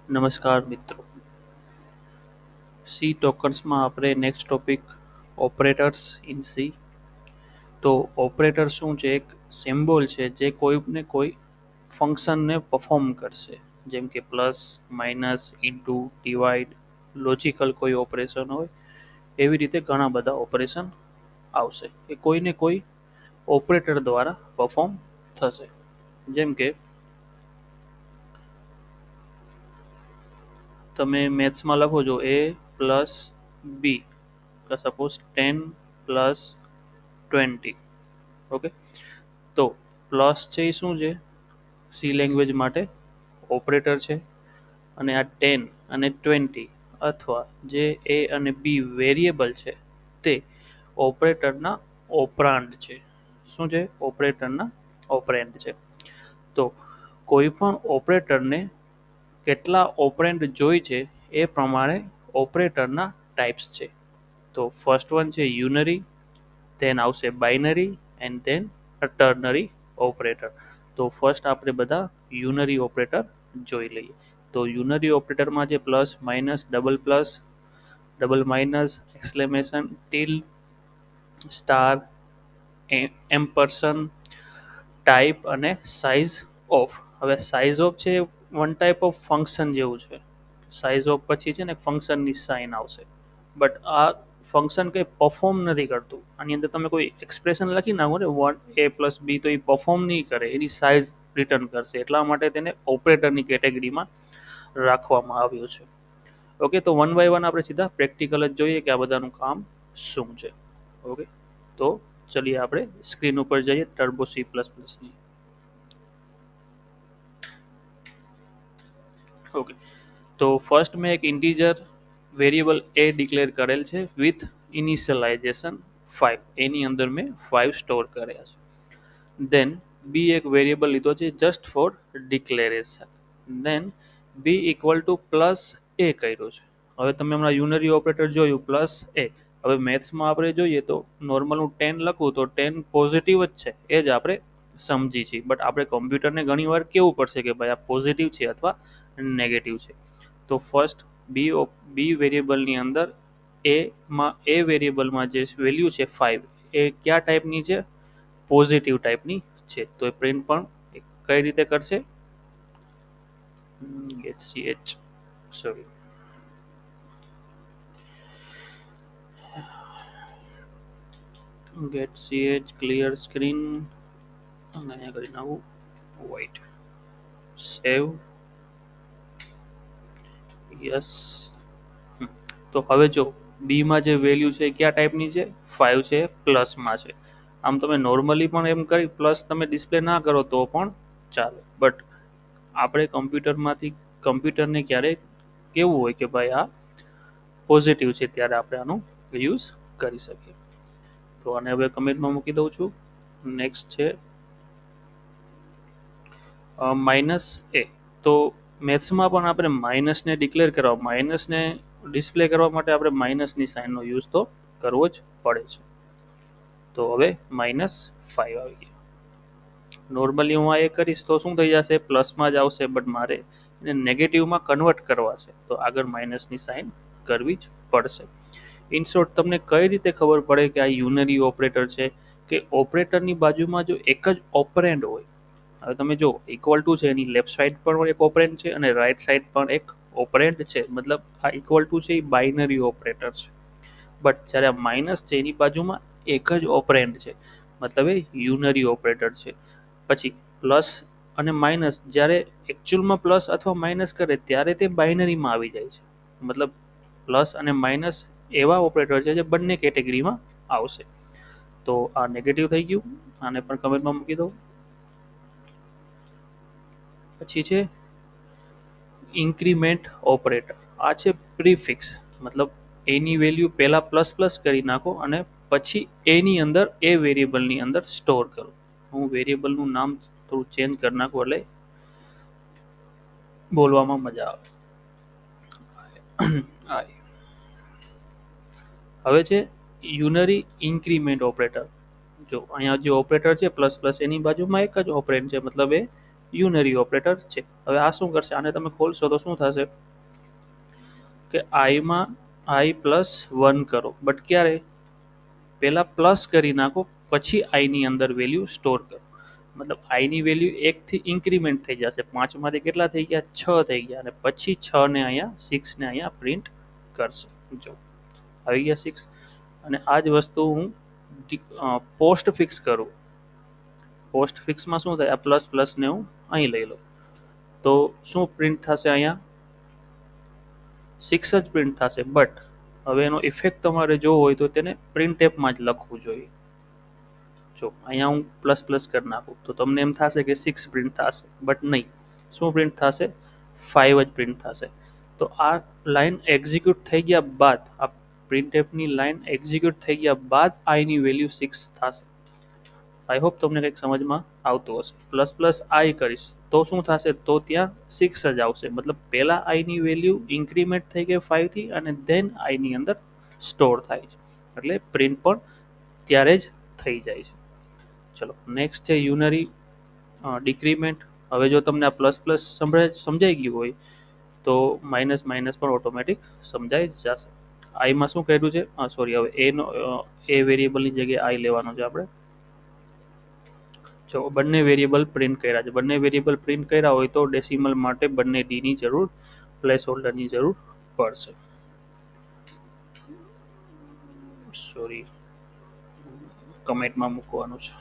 નમસ્કાર મિત્રો. સી ટોકન્સમાં આપણે next topic operators in C. તો ઓપરેટર શું છે? એક સિમ્બોલ છે જે કોઈને કોઈ ફંક્શનને પરફોર્મ કરશે, જેમ કે plus, minus, into, divide, logical કોઈ ઓપરેશન હોય એવી રીતે ઘણા બધા ઓપરેશન આવશે એ કોઈને કોઈ ઓપરેટર દ્વારા પરફોર્મ થશે. જેમ કે તમે મેથ્સમાં લખો છો એ પ્લસ બી, સપોઝ 10 પ્લસ 20. ઓકે, તો પ્લસ છે એ શું છે? સી લેંગ્વેજ માટે ઓપરેટર છે. અને આ 10 અને 20 અથવા જે એ અને બી વેરિયેબલ છે તે ઓપરેટરના ઓપરાન્ડ છે. શું છે? ઓપરેટરના ઓપરેન્ડ છે. તો કોઈ પણ ઓપરેટરને કેટલા ઓપરેન્ડ જોઈ છે એ પ્રમાણે ઓપરેટરના ટાઈપ્સ છે. તો ફર્સ્ટ વન છે યુનરી, ધેન આવશે binary and then ternary operator. તો ફર્સ્ટ આપણે બધા યુનરી ઓપરેટર જોઈ લઈએ. તો યુનરી ઓપરેટરમાં જે plus, minus, double plus, double minus, exclamation, tilde, star, ampersand, type અને સાઇઝ ઓફ. હવે સાઇઝ ઓફ છે વન ટાઈપ ઓફ ફંક્શન જેવું છે. સાઇઝ ઓફ પછી છે ને ફંક્શનની સાઇન આવશે, બટ આ ફંક્શન કંઈ પરફોર્મ નથી કરતું. આની અંદર તમે કોઈ એક્સપ્રેશન લખી નાખો ને 1 a+b, તો એ પરફોર્મ નહીં કરે, એની સાઇઝ રિટર્ન કરશે. એટલા માટે તેને ઓપરેટરની કેટેગરીમાં રાખવામાં આવ્યું છે. ઓકે, તો વન બાય વન આપણે સીધા પ્રેક્ટિકલ જ જોઈએ કે આ બધાનું કામ શું છે. ઓકે, તો ચલીએ આપણે સ્ક્રીન ઉપર જઈએ ટર્બો સી પ્લસ પ્લસની. ઓકે, તો ફર્સ્ટ મેં એક ઇન્ટીજર વેરિયેબલ એ ડિક્લેર કરેલ છે વિથ ઇનિશિયલાઇઝેશન 5. એની અંદર મેં 5 સ્ટોર કર્યા છે. દેન બી એક વેરિયેબલ લીધો છે just for declaration. Then B equal to plus A કર્યો છે. હવે તમે હમણાં યુનરી ઓપરેટર જોયું પ્લસ એ. હવે મેથ્સમાં આપણે જોઈએ તો નોર્મલ હું 10 લખું તો 10 પોઝિટિવ જ છે, એ જ આપણે સમજી છીએ. બટ આપણે કોમ્પ્યુટરને ઘણી વાર કેવું પડશે કે ભાઈ આ પોઝિટિવ છે અથવા નેગેટિવ છે. તો ફર્સ્ટ બી વેરિયેબલની અંદર એ વેરિયેબલમાં જે વેલ્યુ છે 5 એ કયા ટાઈપની છે? પોઝિટિવ ટાઈપની છે. તો એ પ્રિન્ટ પણ કઈ રીતે કરશે? Get ch sorry get ch clear screen અને અહીંયા કરી નાખું વ્હાઈટ. સેવ, યસ. તો હવે જો બીમાં જે વેલ્યુ છે કયા ટાઈપની છે? 5 છે, પ્લસમાં છે. આમ તમે નોર્મલી પણ એમ કરી પ્લસ તમે ડિસ્પ્લે ના કરો તો પણ ચાલે, બટ આપણે કમ્પ્યુટરને ક્યારેક કેવું હોય કે ભાઈ આ પોઝિટિવ છે, ત્યારે આપણે આનો યુઝ કરી શકીએ. તો આને હવે કમેન્ટમાં મૂકી દઉં છું. નેક્સ્ટ છે માઇનસ એ. તો મેથ્સમાં પણ આપણે માઇનસને ડિક્લેર કરવા, માઇનસને ડિસ્પ્લે કરવા માટે આપણે માઇનસની સાઇનનો યુઝ તો કરવો જ પડે છે. તો હવે -5 આવી ગયો. નોર્મલી હું આ એ કરીશ તો શું થઈ જશે? પ્લસમાં જ આવશે, બટ મારે એને નેગેટિવમાં કન્વર્ટ કરવા છે તો આગળ માઇનસની સાઇન કરવી જ પડશે. ઇન શોર્ટ, તમને કઈ રીતે ખબર પડે કે આ યુનરી ઓપરેટર છે? કે ઓપરેટરની બાજુમાં જો એક જ ઓપરેન્ડ હોય, હવે તમે જો ઇક્વલ ટુ છે એની લેફ્ટ સાઈડ પણ એક ઓપરેન્ડ છે અને રાઈટ સાઈડ પણ એક ઓપરેન્ડ છે, મતલબ આ ઇક્વલ ટુ છે એ બાઇનરી ઓપરેટર છે. બટ જ્યારે આ માઇનસ છે એની બાજુમાં એક જ ઓપરેન્ડ છે, મતલબ એ યુનરી ઓપરેટર છે. પછી પ્લસ અને માઇનસ જ્યારે એકચ્યુઅલમાં પ્લસ અથવા માઇનસ કરે ત્યારે તે બાઇનરીમાં આવી જાય છે. મતલબ પ્લસ અને માઇનસ એવા ઓપરેટર છે જે બંને કેટેગરીમાં આવશે. તો આ નેગેટિવ થઈ ગયું, આને પણ કમેન્ટમાં મૂકી દઉં. પછી છે ઇન્ક્રીમેન્ટ ઓપરેટર. આ છે પ્રીફિક્સ, મતલબ એની વેલ્યુ પહેલા પ્લસ પ્લસ કરી નાખો અને પછી એની અંદર એ વેરિયેબલની અંદર સ્ટોર કરો. હું વેરિયેબલનું નામ થોડું ચેન્જ કરી નાખું એટલે બોલવામાં મજા આવે. હવે છે યુનરી ઇન્ક્રીમેન્ટ ઓપરેટર. જો અહીંયા જે ઓપરેટર છે પ્લસ પ્લસ એની બાજુમાં એક જ ઓપરેન્ડ છે, મતલબ એ યુનરી ઓપરેટર છે. હવે આ શું કરશે, આને તમે ખોલશો તો શું થશે કે આઈમાં i+1 કરો, બટ ક્યારે, પહેલા પ્લસ કરી નાખો પછી આઈની અંદર વેલ્યુ સ્ટોર કરો. મતલબ આઈની વેલ્યુ 1 થી ઇન્ક્રીમેન્ટ થઈ જશે, 5 માંથી કેટલા થઈ ગયા, 6 થઈ ગયા, અને પછી 6 ને અહીંયા 6 ને અહીંયા પ્રિન્ટ કરશે. જો આવી ગયા 6. અને આ જ વસ્તુ હું પોસ્ટ ફિક્સ કરું. પોસ્ટ ફિક્સમાં શું થાય, આ પ્લસ પ્લસ ને હું અહીં લઈ લઉં તો શું પ્રિન્ટ થશે, અહીંયા 6 જ પ્રિન્ટ થશે. બટ હવે એનો ઇફેક્ટ તમારે જોવો હોય તો તેને પ્રિન્ટ એપમાં જ લખવું જોઈએ. જો અહીંયા હું પ્લસ પ્લસ કરી નાખું તો તમને એમ થશે કે 6 પ્રિન્ટ થશે, બટ નહીં. શું પ્રિન્ટ થશે, 5 જ પ્રિન્ટ થશે. તો આ લાઈન એક્ઝિક્યુટ થઈ ગયા બાદ, આ પ્રિન્ટ એપની લાઈન એક્ઝિક્યુટ થઈ ગયા બાદ આઈની વેલ્યુ 6 થશે. આઈ હોપ તમને કંઈક સમજમાં આવતું હશે. પ્લસ પ્લસ આઈ કરીશ તો શું થશે, તો ત્યાં 6 જ આવશે. મતલબ પહેલા આઈની વેલ્યુ ઇન્ક્રીમેન્ટ થઈ ગઈ 5 થી, અને ધેન આઈની અંદર સ્ટોર થાય છે, એટલે પ્રિન્ટ પણ ત્યારે જ થઈ જાય છે. ચલો નેક્સ્ટ છે યુનરી ડિક્રીમેન્ટ. હવે જો તમને આ પ્લસ પ્લસ સમજાઈ ગયું હોય તો માઇનસ માઇનસ પણ ઓટોમેટિક સમજાઈ જશે. આઈમાં શું કર્યું છે, સોરી, હવે એનો એ વેરિયેબલની જગ્યાએ આઈ લેવાનો છે આપણે. જો બંને વેરિયેબલ પ્રિન્ટ કર્યા છે, બંને વેરિયેબલ પ્રિન્ટ કર્યા હોય તો ડેસિમલ માટે બંને ડીની જરૂર, પ્લેસ હોલ્ડરની જરૂર પડશે. સોરી, કમેન્ટમાં મૂકવાનું છે.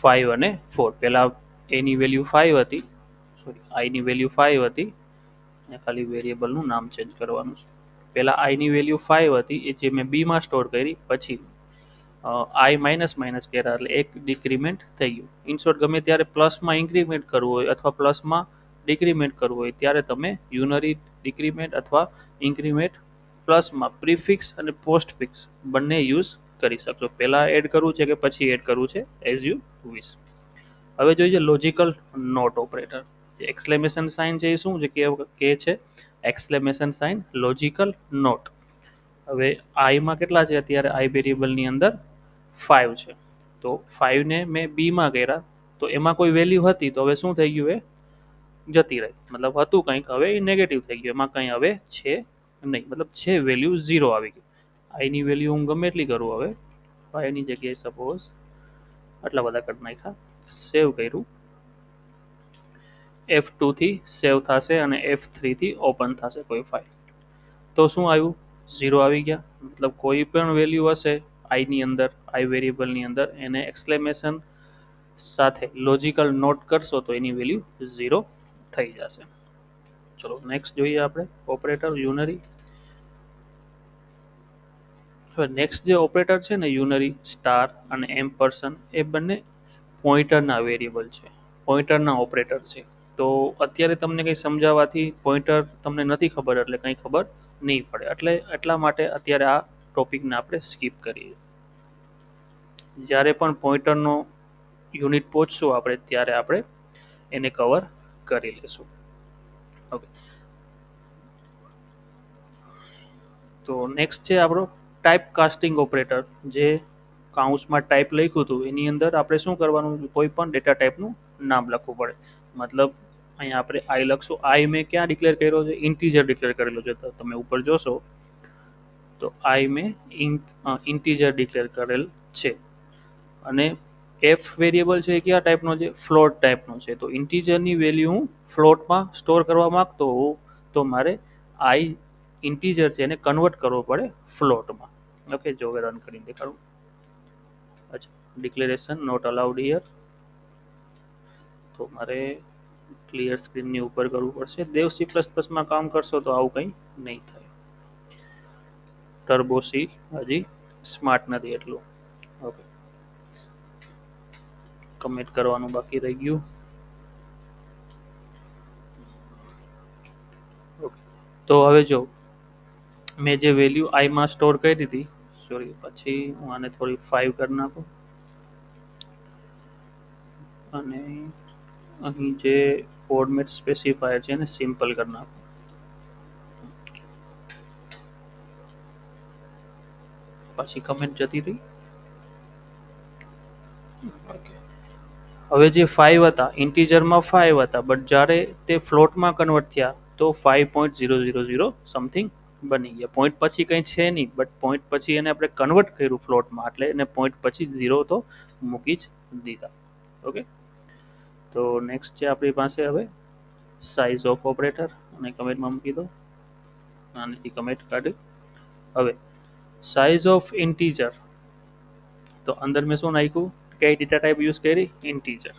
5 અને 4, પહેલા એની વેલ્યુ 5 હતી, સોરી આઈની વેલ્યુ 5 હતી, અને ખાલી વેરિયેબલનું નામ ચેન્જ કરવાનું છે. પહેલા આઈની વેલ્યુ 5 હતી, એ જે મેં બીમાં સ્ટોર કરી, પછી આઈ માઇનસ માઇનસ કર્યા એટલે એક ડિક્રીમેન્ટ થઈ ગયું. ઇન શોર્ટ, ગમે ત્યારે પ્લસમાં ઇન્ક્રીમેન્ટ કરવું હોય અથવા પ્લસમાં ડિક્રીમેન્ટ કરવું હોય ત્યારે તમે યુનરી ડિક્રીમેન્ટ અથવા ઇન્ક્રીમેન્ટ પ્લસમાં પ્રીફિક્સ અને પોસ્ટફિક્સ બંને યુઝ કરી શકશો. પહેલાં એડ કરવું છે કે પછી એડ કરવું છે, એઝ યુ વિશ. હવે જોઈએ લોજિકલ નોટ ઓપરેટર. જે એક્સક્લેમેશન સાઇન છે એ શું છે કે છે એક્સક્લેમેશન સાઇન લોજિકલ નોટ. હવે આઈમાં કેટલા છે, અત્યારે આઈ વેરિયેબલની અંદર 5 છે, તો 5 ને મેં બીમાં કર્યા તો એમાં કોઈ વેલ્યુ હતી, તો હવે શું થઈ ગયું, એ જતી રહી. મતલબ હતું કંઈક, હવે એ નેગેટિવ થઈ ગયું, એમાં કંઈ હવે છે નહીં, મતલબ છે વેલ્યુ 0 આવી ગઈ. આઈની વેલ્યુ હું ગમે એટલી કરું, હવે 5 ની જગ્યાએ સપોઝ આટલા બધા કરી નાખ્યા, સેવ કર્યું, F2 થી સેવ થશે અને F3 થી ઓપન થશે કોઈ ફાઇલ, તો શું આવ્યું, 0 આવી ગયા. મતલબ કોઈ પણ વેલ્યુ હશે આઈની અંદર, આઈ વેરિયેબલની અંદર, એને એક્સક્લેમેશન સાથે લોજિકલ નોટ કરશો તો એની વેલ્યુ 0 થઈ જશે. ચલો નેક્સ્ટ જોઈએ આપણે ઓપરેટર યુનરી. હવે નેક્સ્ટ જે ઓપરેટર છે ને યુનરી, સ્ટાર અને એમ્પરસન, એ બંને પોઇન્ટરના વેરિયેબલ છે, પોઇન્ટરના ઓપરેટર છે. તો અત્યારે તમને કંઈ સમજાવવાથી પોઇન્ટર તમને નથી ખબર એટલે કંઈ ખબર નહીં પડે, એટલે એટલા માટે અત્યારે આ ટોપિકને આપણે સ્કીપ કરીએ. જ્યારે પણ પોઇન્ટરનો યુનિટ પહોંચશું આપણે ત્યારે આપણે એને કવર કરી લેશું. ઓકે, તો નેક્સ્ટ છે આપણો ટાઈપ કાસ્ટિંગ ઓપરેટર. જે કાઉન્સમાં ટાઈપ લખ્યું હતું એની અંદર આપણે શું કરવાનું, કોઈ પણ ડેટા ટાઈપનું નામ લખવું પડે. મતલબ અહીંયા આપણે આઈ લખશું, આઈ મેં ક્યાં ડિક્લેર કર્યો છે, ઇન્ટીજર ડિક્લેર કરેલો છે. તો તમે ઉપર જોશો તો આઈ મેં ઇન્ટીજર ડિક્લેર કરેલ છે. અને એફ વેરિયેબલ છે એ કયા ટાઈપનો છે, ફ્લોટ ટાઈપનો છે. તો ઇન્ટીજરની વેલ્યુ હું ફ્લોટમાં સ્ટોર કરવા માંગતો હોઉં તો મારે આઈ ઇન્ટીજર છે એને કન્વર્ટ કરવો પડે ફ્લોટમાં. ઓકે, જો હવે રન કરીને દેખાડું. અચ્છા, ડિક્લેરેશન નોટ અલાઉડ હિયર, તો મારે ક્લિયર સ્ક્રીનની ઉપર કરવું પડશે. દેવ C++માં કામ કરશો તો આવું કંઈ નહીં થાય. ટર્બો સી હજી સ્માર્ટ નથી એટલું. ઓકે, કમેન્ટ કરવાનું બાકી રહી ગયું. ઓકે, તો હવે જો મેં જે વેલ્યુ આઈમાં સ્ટોર કરી હતી, સોરી, પછી હું આને થોડી 5 કરી નાખું, અને અહીં જે ફોર્મેટ સ્પેસિફાયર છે એને સિમ્પલ કરી નાખું. પછી કમેન્ટ જતી રહી. ઓકે, હવે જે 5 હતા ઇન્ટીજરમાં 5 હતા, બટ જ્યારે તે ફ્લોટમાં કન્વર્ટ થયા તો 5.000 સમથિંગ બની ગયા. પોઈન્ટ પછી કંઈ છે નહીં, બટ પોઈન્ટ પછી એને આપણે કન્વર્ટ કર્યું ફ્લોટમાં, એટલે એને પોઈન્ટ પછી 0 તો મૂકી જ દીધા. ઓકે, તો નેક્સ્ટ છે આપણી પાસે હવે સાઇઝ ઓફ ઓપરેટર, અને કમેન્ટમાં મૂકી દો, આનાથી કમેન્ટ કાઢી. હવે સાઇઝ ઓફ ઇન્ટીજર, તો અંદર મેં શું નાખ્યું, કઈ ડેટા ટાઈપ યુઝ કરી, ઇન્ટીજર.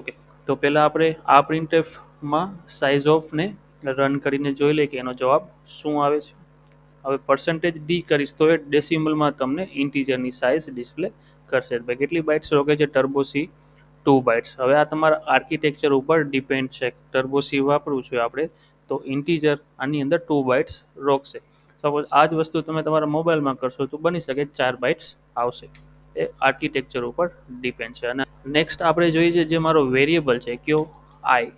ઓકે, તો પહેલા આપણે આ પ્રિન્ટએફમાં સાઇઝ ઓફને રન કરીને જોઈ લઈએ કે એનો જવાબ શું આવે છે. હવે પર્સન્ટેજ ડી કરીશ તો એ ડેસિમલમાં તમને ઇન્ટીજરની સાઇઝ ડિસ્પ્લે કરશે. ભાઈ કેટલી બાઇટ્સ રોકે છે ટર્બો સી, 2 બાઇટ્સ. હવે આ તમારા આર્કિટેક્ચર ઉપર ડિપેન્ડ છે. ટર્બો સી વાપરવું છે આપણે તો ઇન્ટીજર આની અંદર 2 બાઇટ્સ રોકશે. સપોઝ આ જ વસ્તુ તમે તમારા મોબાઈલમાં કરશો તો બની શકે 4 બાઇટ્સ આવશે. એ આર્કિટેક્ચર ઉપર ડિપેન્ડ છે. અને નેક્સ્ટ આપણે જોઈએ છે જે મારો વેરિયેબલ છે કયો, આઈ,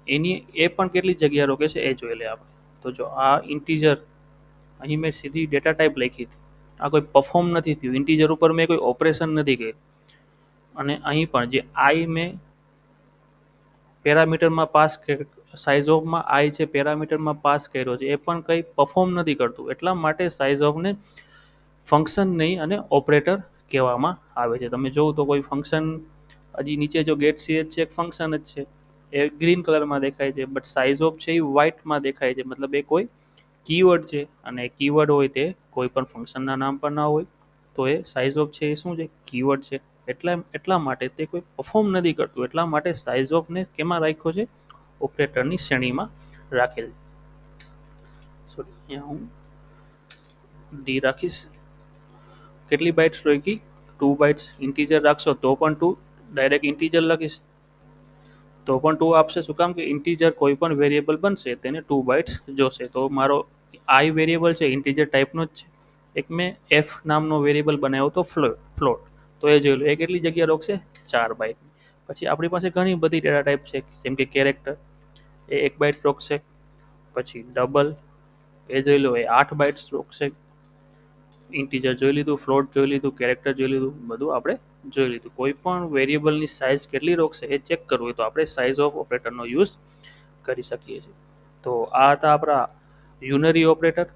એની એ પણ કેટલી જગ્યા રોકે છે એ જોઈ લે આપણે. તો જો આ ઇન્ટીજર, અહીં મેં સીધી ડેટા ટાઈપ લખી હતી, આ કોઈ પરફોર્મ નથી થયું, ઇન્ટીજર ઉપર મેં કોઈ ઓપરેશન નથી કર્યું. અને અહીં પણ જે આઈ મેં પેરામીટરમાં પાસ, સાઇઝ ઓફમાં આઈ છે પેરામીટરમાં પાસ કર્યો છે, એ પણ કંઈ પરફોર્મ નથી કરતું. એટલા માટે સાઇઝ ઓફને ફંક્શન નહીં અને ઓપરેટર કહેવામાં આવે છે. તમે જોવો તો કોઈ ફંક્શન, હજી નીચે જો ગેટ સીએચ છે એક ફંક્શન જ છે, એ ગ્રીન કલરમાં દેખાય છે, બટ સાઇઝ ઓફ છે એ વ્હાઇટમાં દેખાય છે. મતલબ એ કોઈ કીવર્ડ છે, અને કીવર્ડ હોય તે કોઈ પણ ફંક્શનના નામ પર ના હોય, તો એ સાઇઝ ઓફ છે એ શું છે, કીવર્ડ છે. એટલા માટે તે કોઈ પરફોર્મ નથી કરતું. એટલા માટે સાઇઝ ઓફને કેમાં રાખ્યો છે, ઓપરેટરની શ્રેણીમાં રાખેલ. સોરી, અહીંયા હું ડી રાખીશ. કેટલી બાઇટ્સ રોકી, 2 બાઇટ્સ. ઇન્ટીજર રાખશો તો પણ 2, ડાયરેક્ટ ઇન્ટીજર લખીશ તો પણ 2 આપશે. શું કામ કે ઇન્ટીજર કોઈ પણ વેરિયેબલ બનશે તેને 2 બાઇટ્સ જોશે. તો મારો આઈ વેરિયેબલ છે ઇન્ટીજર ટાઈપનો જ છે. એક મેં એફ નામનો વેરિયેબલ બનાવ્યો તો ફ્લોટ, તો એ જોઈ લો એ કેટલી જગ્યા રોકશે, 4 બાઇટ. પછી આપણી પાસે ઘણી બધી ડેટા ટાઈપ છે, જેમ કે કેરેક્ટર, એ 1 બાઇટ રોકશે. પછી ડબલ, એ જોઈ લો એ 8 બાઇટ્સ રોકશે. ઇન્ટીજર જોઈ લીધું, ફ્લોટ જોઈ લીધું, કેરેક્ટર જોઈ લીધું, બધું આપણે જોઈ લીધું. કોઈ પણ વેરિયેબલની સાઇઝ કેટલી રોકશે એ ચેક કરવું હોય તો આપણે સાઇઝ ઓફ ઓપરેટરનો યુઝ કરી શકીએ છીએ. તો આ હતા આપણા યુનરી ઓપરેટર.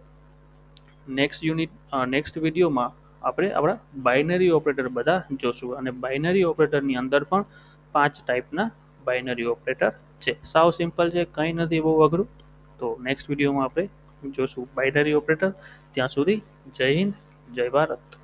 નેક્સ્ટ વિડીયોમાં આપણે આપણા બાઇનરી ઓપરેટર બધા જોશું. અને બાઇનરી ઓપરેટરની અંદર પણ 5 ટાઈપના બાઇનરી ઓપરેટર છે. સાવ સિમ્પલ છે, કંઈ નથી બહુ અઘરું. તો નેક્સ્ટ વિડીયોમાં આપણે જોશું બાઇનરી ઓપરેટર. ત્યાં સુધી જય હિન્દ, જય ભારત.